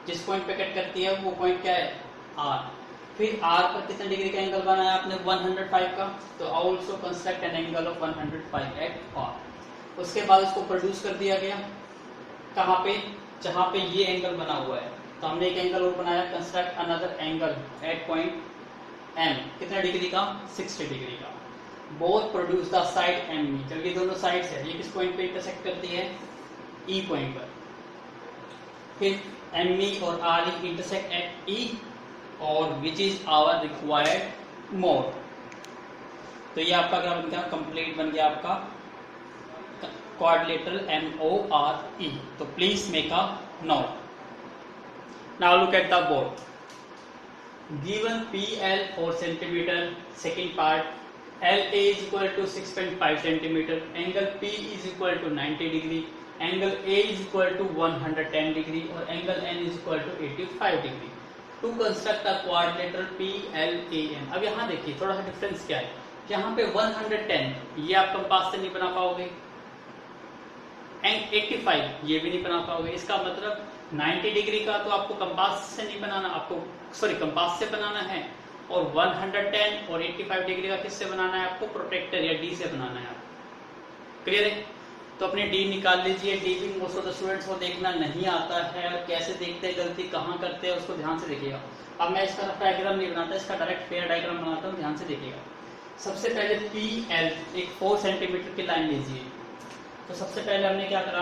जिस पॉइंट पे कट करती है वो पॉइंट क्या है आर। फिर आर पर कितने डिग्री का एंगल बनाया आपने 105 का, तो also construct an angle of 105 at R. उसके बाद उसको प्रोड्यूस कर दिया गया कहाँ पे, जहां पे ये एंगल बना हुआ है, तो हमने एक एंगल और बनाया, construct another angle at point M, कितना डिग्री का 60 डिग्री का। Both produce the side M E, जब ये दोनों साइड्स है ये किस पॉइंट पे इंटरसेक्ट करती है ई पॉइंट पर। फिर एम ई और R E intersect at E और which is our required mode. तो ये आपका क्या बन गया, कंप्लीट बन गया आपका quadrilateral MORE. तो please make a note. Now look at the board. Given PL 4 centimeter, second part, LA is equal to 6.5 centimeter, angle P is equal to 90 degree, angle A is equal to 110 degree और angle N is equal to 85 degree. To construct a quadrilateral PLAN. अब यहाँ देखिए थोड़ा सा difference क्या है, यहाँ पे 110 ये आप कंपास से नहीं बना पाओगे, एंड 85 ये भी नहीं बना पाओगे। इसका मतलब 90 डिग्री का तो आपको कंपास से नहीं बनाना, आपको सॉरी कंपास से बनाना है, और 110 और 85 डिग्री का किससे बनाना है आपको, प्रोटेक्टर या डी से बनाना है आपको। क्लियर है? तो अपने डी निकाल लीजिए। डी भी मोस्ट ऑफ द स्टूडेंट्स को देखना नहीं आता है, कैसे देखते हैं, गलती कहाँ करते हैं, उसको ध्यान से देखिएगा। अब मैं इसका डायग्राम नहीं बनाता, इसका डायरेक्ट फेयर डायग्राम बनाता हूँ, ध्यान से देखिएगा। सबसे पहले पी एल एक 4 सेंटीमीटर की लाइन लीजिए। तो सबसे पहले हमने क्या करा,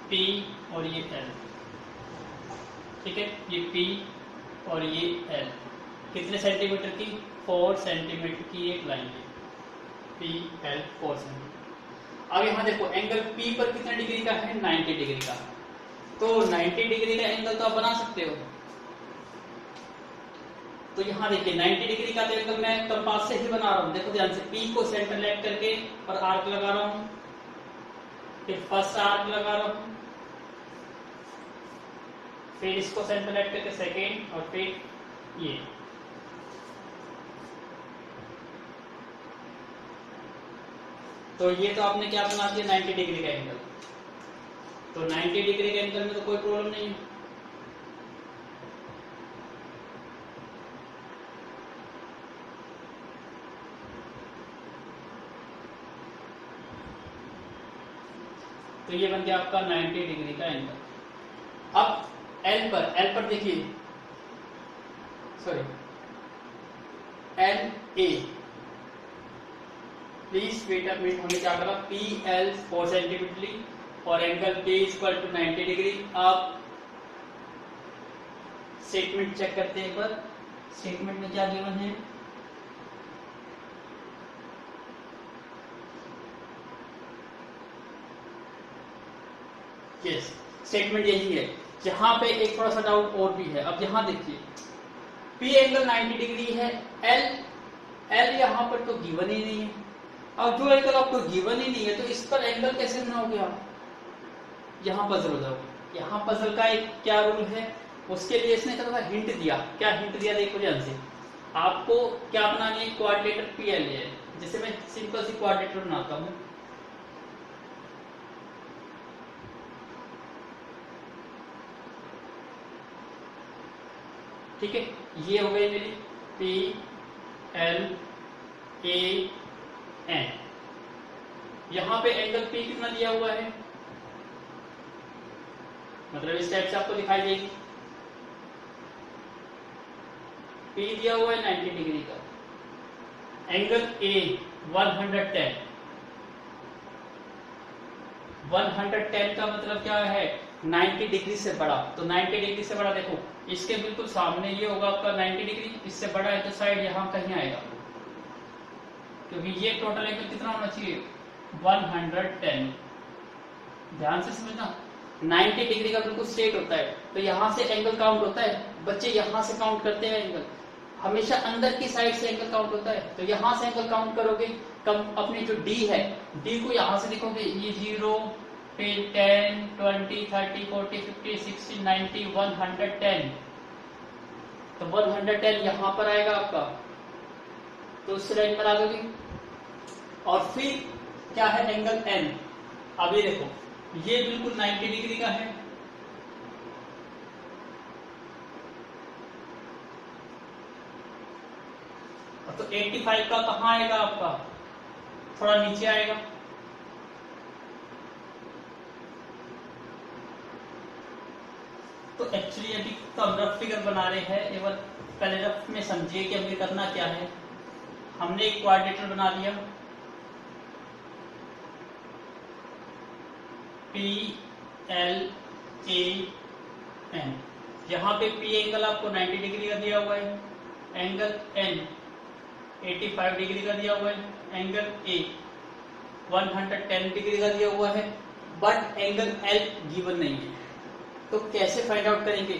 P और ये L, ठीक है, ये P और ये L कितने सेंटीमीटर की, 4 सेंटीमीटर की एक लाइन ली, P L 4 सेंटीमीटर। अब यहाँ देखो एंगल P पर कितने डिग्री का है, 90 डिग्री का। तो 90 डिग्री का एंगल तो आप बना सकते हो। तो यहाँ देखिए 90 डिग्री का तो एंगल मैं कंपास से ही बना रहा हूँ, देखो ध्यान से। P को सेंटर लेट करके और आर्क लगा रहा हूँ, फिर फर्स्ट आर्क लगा रहा हूं, फिर इसको सेंटर लेट करके सेकेंड, और फिर ये। तो ये तो आपने क्या बना दिया 90 डिग्री का एंगल। तो 90 डिग्री के एंगल में तो कोई प्रॉब्लम नहीं है। तो ये बन गया आपका 90 डिग्री का एंगल। अब L पर देखिए, sorry LA, please wait a minute, हमने क्या करा, PL 4 सेंटीमीटर ली और angle P equal to 90 degree. आप स्टेटमेंट चेक करते हैं एक बार, स्टेटमेंट में क्या गिवन है, यस स्टेटमेंट यही है। जहां पे एक थोड़ा सा डाउट और भी है। अब यहाँ देखिए P एंगल 90 डिग्री है, L यहाँ पर तो गिवन ही नहीं है। अब जो एंगल आपको गिवन ही नहीं है तो इस पर एंगल कैसे बनाओगे आप, यहाँ पजल हो जाओगे। यहाँ पजल का एक क्या रूल है, उसके लिए इसने थोड़ा सा हिंट दिया। क्या हिंट दिया देखो ध्यान से, आपको क्या बनानी है, क्वाड्रिलेटरल PL है। जैसे मैं सिंपल सी क्वाड्रिलेटरल बनाता हूँ, ठीक है, ये हो गई मेरी PLAN। यहां पे एंगल P कितना दिया हुआ है, मतलब इस टाइप से आपको दिखाई देगी। P दिया हुआ है 90 डिग्री का, एंगल A 110। 110 का मतलब क्या है, 90 डिग्री से बड़ा। तो 90 डिग्री से बड़ा देखो इसके बिल्कुल सामने ये होगा आपका 90 डिग्री, इससे बड़ा है तो साइड यहाँ कहीं आएगा, क्योंकि ये टोटल एंगल कितना होना चाहिए 110। ध्यान से समझना, 90 डिग्री का बिल्कुल स्ट्रेट होता है, तो यहाँ से एंगल काउंट होता है। बच्चे यहाँ से काउंट करते हैं एंगल, हमेशा अंदर की साइड से एंगल काउंट होता है। तो यहाँ से एंगल काउंट करोगे, अपनी जो डी है, डी को यहां से लिखोगे, ये 0 फिर 10 20 30 40 50 60 90 110, तो 110 यहां पर आएगा आपका, तो उस लाइन पर आ दोगे। और फिर क्या है, एंगल एन। अब ये देखो, ये बिल्कुल 90 डिग्री का है, तो 85 का कहां आएगा आपका, थोड़ा नीचे आएगा। तो एक्चुअली अभी तो हम रफ फिगर बना रहे हैं, एक बार पहले रफ में समझिए कि हमें करना क्या है। हमने एक क्वाड्रेटर बना लिया, पी एल ए एन, यहाँ पे पी एंगल आपको 90 डिग्री का दिया हुआ है, एंगल एन 85 डिग्री का दिया हुआ है, एंगल ए 110 डिग्री का दिया हुआ है, बट एंगल एल गिवन नहीं है। तो कैसे फाइंड आउट करेंगे?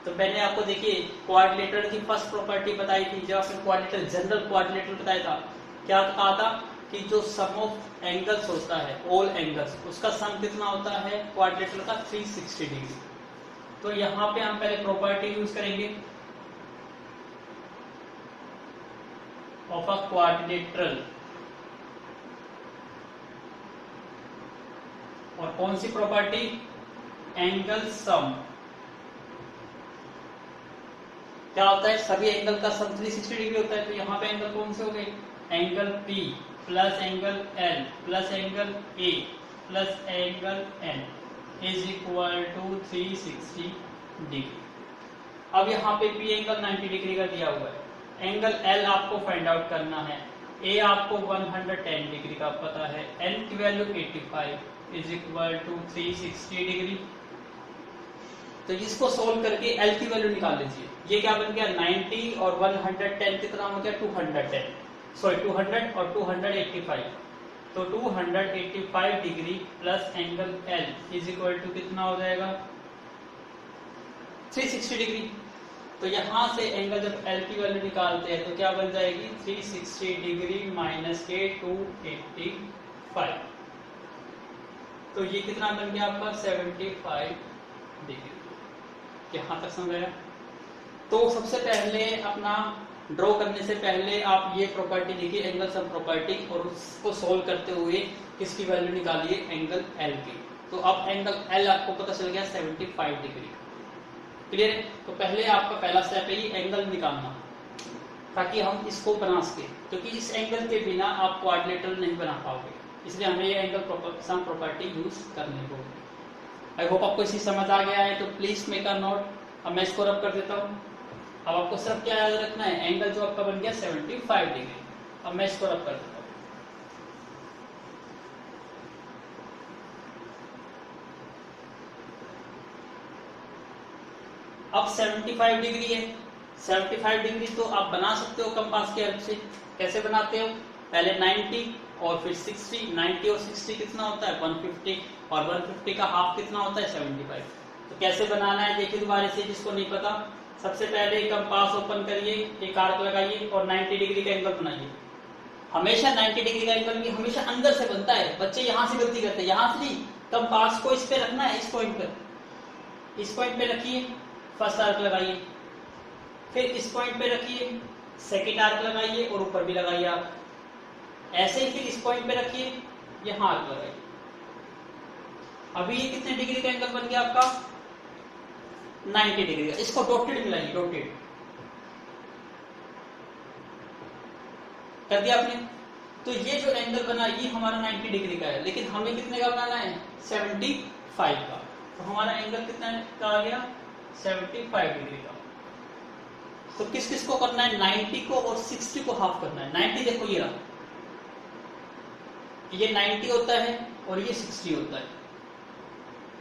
तो मैंने आपको देखिए क्वाड्रिलेटरल की फर्स्ट प्रॉपर्टी बताई थी, जब आपने क्वाड्रिलेटरल जनरल क्वाड्रिलेटरल बताया था, क्या कहा था कि जो सम ऑफ एंगल्स होता है, ऑल एंगल्स, उसका सम कितना होता है क्वाड्रिलेटरल का, 360 डिग्री। तो यहाँ पे हम पहले प्रॉपर्टी यूज करेंगे ऑफ अ क्वाड्रिलेटरल, और कौन सी प्रॉपर्टी, एंगल सम। क्या होता है, सभी एंगल का सम 360 डिग्री होता है, तो यहाँ पे एंगल कौन से हो गए, angle P plus angle L plus angle A plus angle N is equal to 360 degree. अब यहाँ पे P एंगल 90 डिग्री का दिया हुआ है, एंगल L आपको फाइंड आउट करना है, A आपको 110 डिग्री का पता है, N की value 85 is equal to 360 degree. तो इसको सोल्व करके L की वैल्यू निकाल लीजिए। ये क्या बन गया, 90 और 110 कितना हो गया, 210, सॉरी 200 और 285, तो 285 degree plus angle L is equal to कितना हो जाएगा, 360 डिग्री। तो यहां से एंगल जब L की वैल्यू निकालते हैं तो क्या बन जाएगी, 360 डिग्री माइनस के 285, तो ये कितना बन गया आपका, 75 डिग्री। यहां तक समझ आया? तो सबसे पहले अपना ड्रॉ करने से पहले आप ये प्रॉपर्टी लिखिए, एंगल सम प्रॉपर्टी, और उसको सोल्व करते हुए किसकी वैल्यू निकालिए, एंगल L की। तो अब एंगल L आपको पता चल गया 75 डिग्री। क्लियर है? तो पहले आपका पहला स्टेप है ये एंगल निकालना, ताकि हम इसको बना सके, क्योंकि इस एंगल के बिना आप क्वाड्रिलेटरल नहीं बना पाओगे, इसलिए हमें ये एंगल सम प्रॉपर्टी यूज करनी होगी। आई होप आपको इसी समझ आ गया है, तो प्लीज मेक अ नोट। अब मैं इसको रब कर देता हूँ। अब आपको सिर्फ क्या याद रखना है, एंगल जो आपका बन गया 75 डिग्री। अब मैं इसको रब कर देता हूँ। अब 75 डिग्री है, 75 डिग्री तो आप बना सकते हो कंपास के हेल्प से। कैसे बनाते हो, पहले 90 और फिर 60, 90 और 60 कितना होता है, 150, और 150 का हाफ कितना होता है, 75। तो कैसे बनाना है देखिए दोबारा से, जिसको नहीं पता, सबसे पहले कंपास ओपन करिए, एक आर्क लगाइए और 90 डिग्री का एंगल बनाइए। हमेशा 90 डिग्री का एंगल भी हमेशा अंदर से बनता है, बच्चे यहाँ से गलती करते हैं, यहाँ से नहीं, कंपास को इस पे रखना है, इस पॉइंट पर, इस पॉइंट पे रखिए, फर्स्ट आर्क लगाइए, फिर इस पॉइंट पे रखिए, सेकेंड आर्क लगाइए और ऊपर भी लगाइए आप, ऐसे ही फिर इस पॉइंट पे रखिए, यहाँ आर्क लगाइए। अभी ये कितने डिग्री का एंगल बन गया आपका, 90 डिग्री का। इसको डॉटेड मिलाइए, डॉटेड कर दिया आपने। तो ये जो एंगल बना ये हमारा 90 डिग्री का है, लेकिन हमें कितने का बनाना है, 75 का। तो हमारा एंगल कितना का आ गया, 75 डिग्री का। तो किस किस को करना है, 90 को और 60 को हाफ करना है। 90 देखो ये रहा, ये 90 होता है और ये 60 होता है,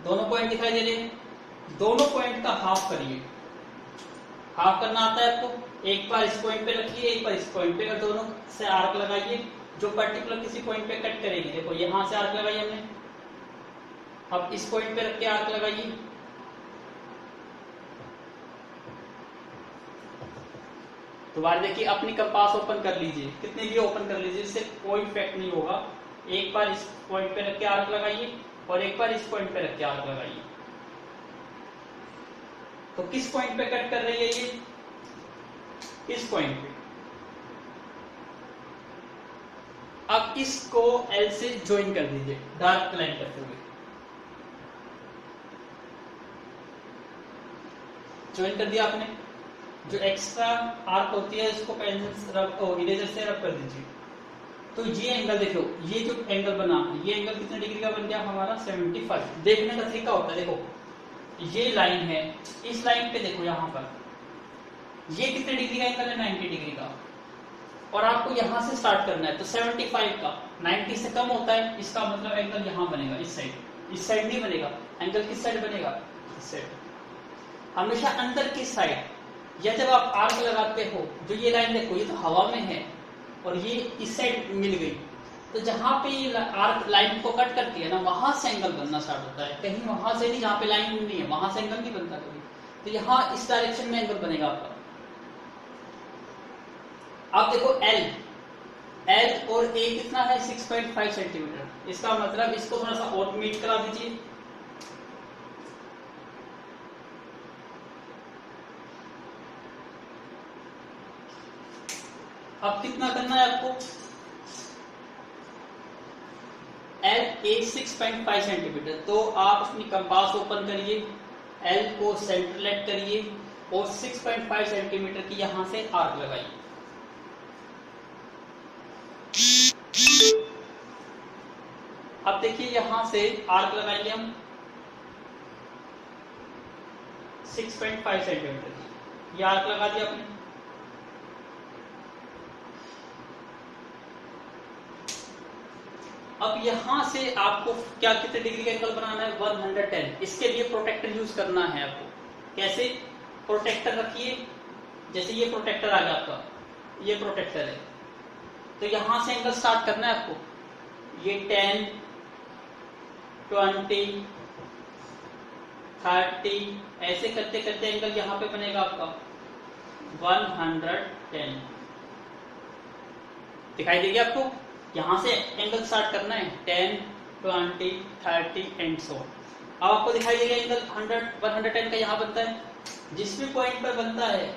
दोनों पॉइंट दिखाई दे रहे हैं, दोनों पॉइंट का हाफ करिए। हाफ करना आता है आपको, एक बार इस पॉइंट पे रखिए, एक बार इस पॉइंट पे, और दोनों से आर्क लगाइए जो पर्टिकुलर किसी पॉइंट पे कट करेंगे। देखो यहां से आर्क लगाइए हमने, अब इस पॉइंट पे रख के आर्क लगाइए, दोबारा देखिए, अपनी कंपास ओपन कर लीजिए, कितने भी ओपन कर लीजिए, इससे कोई इफेक्ट नहीं होगा। एक बार इस पॉइंट पे रख के आर्क लगाइए और एक बार इस पॉइंट पे रख के आर्क लगाइए। तो किस पॉइंट पे कट कर रही है ये? इस पॉइंट पे। अब इसको एल से ज्वाइन कर दीजिए डार्क लाइन करते हुए। ज्वाइन कर दिया आपने। जो एक्स्ट्रा आर्क होती है इसको पेंसिल से रब इरेजर से रब कर दीजिए। तो ये एंगल देखो, ये जो एंगल बना, ये एंगल कितने डिग्री का बन गया हमारा? 75। देखने का तरीका होता है, देखो ये लाइन है, इस लाइन पे देखो यहाँ पर ये कितने डिग्री का एंगल है? 90 डिग्री का। और आपको यहाँ से स्टार्ट करना है, तो 75 का 90 से कम होता है, इसका मतलब एंगल यहाँ बनेगा, इस साइड नहीं बनेगा। एंगल किस साइड बनेगा? इस साइड। हमेशा अंदर की साइड। या जब आप आर्क लगाते हो, जो ये लाइन देखो, ये तो हवा में है और ये इस साइड मिल गई, तो जहां पे ये आर्क लाइन को कट करती है ना, वहां से एंगल बनना स्टार्ट होता है। कहीं वहां से नहीं, जहां पे लाइन नहीं है वहां से एंगल नहीं बनता कभी। तो यहाँ इस डायरेक्शन में एंगल बनेगा आपका। अब देखो एल और ए कितना है? 6.5 सेंटीमीटर। इसका मतलब इसको थोड़ा सा और मीट करा दीजिए। अब कितना करना है आपको? L A 6.5 centimetre. तो आप अपनी कंपास ओपन करिए, एल को सेंटर लेट करिए और 6.5 सेंटीमीटर की यहां से आर्क लगाइए। अब देखिए यहां से आर्क लगाएंगे हम 6.5 सेंटीमीटर। ये आर्क लगा दिया आपने। अब यहां से आपको क्या कितने डिग्री का एंगल बनाना है? 110। इसके लिए प्रोटेक्टर यूज करना है आपको। कैसे? प्रोटेक्टर रखिए, जैसे ये प्रोटेक्टर आ गया आपका, ये प्रोटेक्टर है, तो यहां से एंगल स्टार्ट करना है आपको। ये 10, 20, 30 ऐसे करते करते एंगल यहां पे बनेगा आपका 110। दिखाई देगी आपको? यहां से एंगल स्टार्ट करना है, 10, 20, 30 एंड सो। अब आपको दिखाई देगा एंगल 110 का यहां बनता है। जिस भी पॉइंट पर बनता है,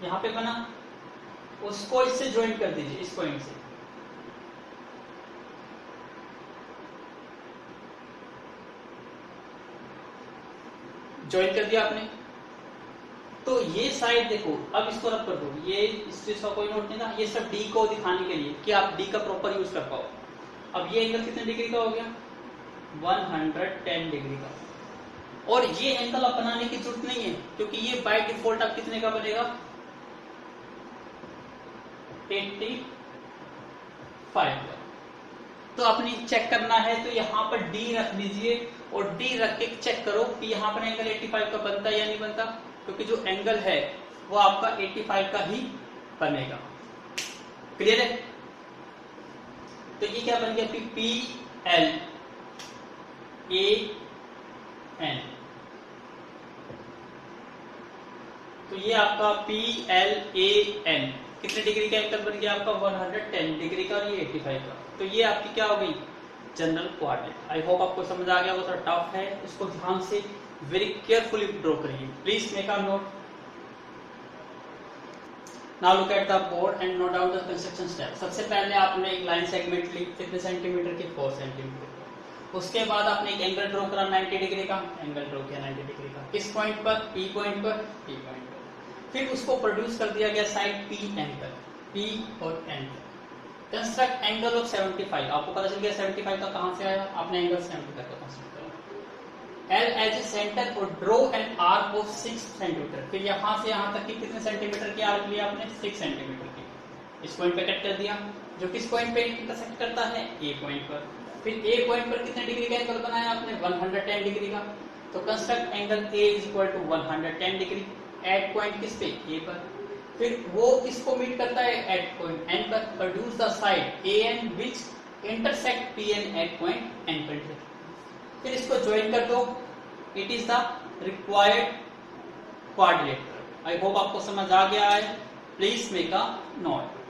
यहां पे बना, उसको इससे ज्वाइन कर दीजिए, इस पॉइंट से। ज्वाइन कर दिया आपने। तो ये साइड देखो, अब इसको रब कर दो। ये इस चीज का कोई नोट नहीं था, ये सब डी को दिखाने के लिए कि आप डी का प्रॉपर यूज कर पाओ। अब ये एंगल कितने डिग्री का हो गया? 110 डिग्री का। और ये एंगल आप बनाने की जरूरत नहीं है, क्योंकि ये बाय डिफॉल्ट आप कितने का बनेगा? 85 का। तो अपनी चेक करना है, तो यहाँ पर डी रख दीजिए और डी रख के चेक करो कि यहाँ पर एंगल 85 का बनता है या नहीं बनता, क्योंकि जो एंगल है वो आपका 85 का ही बनेगा। क्लियर है? तो ये क्या बन गया? P L A N. तो ये आपका पी एल ए एन कितने डिग्री का एंगल बन गया आपका? 110 डिग्री का और ये 85 का। तो ये आपकी क्या हो गई? General coordinate. आई होप आपको समझ आ गया। वो थोड़ा टफ है, इसको ध्यान से वेरी केयरफुली ड्रॉ करिए। Please make a note. Now look at the board and note down the construction step. सबसे पहले आपने एक लाइन सेगमेंट ली, कितने सेंटीमीटर की? 4 सेंटीमीटर। उसके बाद आपने एक एंगल ड्रॉ करा 90 डिग्री का, एंगल ड्रॉ किया 90 डिग्री का। किस पॉइंट पर? पी पॉइंट पर, पी पॉइंट पर। फिर उसको प्रोड्यूस कर दिया गया साइड पी एन पर, पी और एन पर। Construct angle of 75। आपको पता चल गया 75 का कहां से आया? आपने एंगल 75 का कंस्ट्रक्ट करा। एल एज ए सेंटर और draw an arc of 6 centimetre. फिर यहां से यहां तक की कितने सेंटीमीटर की आर्क लिया आपने? 6 सेंटीमीटर की। इस पॉइंट पे कट कर दिया, जो किस पॉइंट पे इंटरसेक्ट करता है? ए पॉइंट पर। फिर ए पॉइंट पर कितने डिग्री का एंगल बनाया आपने? 110 डिग्री का। तो construct angle A is equal to 110 degree at point किस पे? ए पर। फिर वो इसको मीट करता है एट पॉइंट एन पर। Produce the side A N which intersect P N at point N पर। फिर इसको ज्वाइन कर दो। It is the required quadrilateral. I hope आपको समझ आ गया है. Please make a note.